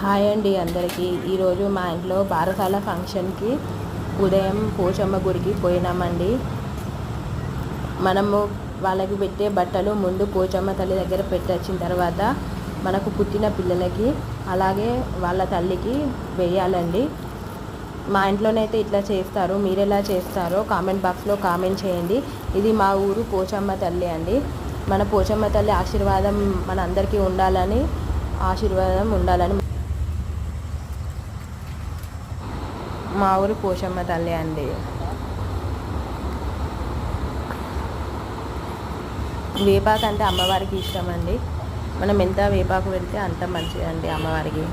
Hi అండి అందరికీ. ఈరోజు మా ఇంట్లో బారసాల ఫంక్షన్కి ఉదయం పోచమ్మ గుడికి పోయినామండి. మనము వాళ్ళకి పెట్టే బట్టలు ముందు పోచమ్మ తల్లి దగ్గర పెట్టొచ్చిన తర్వాత మనకు పుట్టిన పిల్లలకి అలాగే వాళ్ళ తల్లికి వేయాలండి. మా ఇంట్లోనైతే ఇట్లా చేస్తారు. మీరు ఎలా చేస్తారో కామెంట్ బాక్స్లో కామెంట్ చేయండి. ఇది మా ఊరు పోచమ్మ తల్లి అండి. మన పోచమ్మ తల్లి ఆశీర్వాదం మన అందరికీ ఉండాలని మా ఊరు పోచమ్మ తల్లి అండి. వేపాకు అంటే అమ్మవారికి ఇష్టం అండి. మనం ఎంత వేపాకు పెడితే అంత మంచిదండి అమ్మవారికి.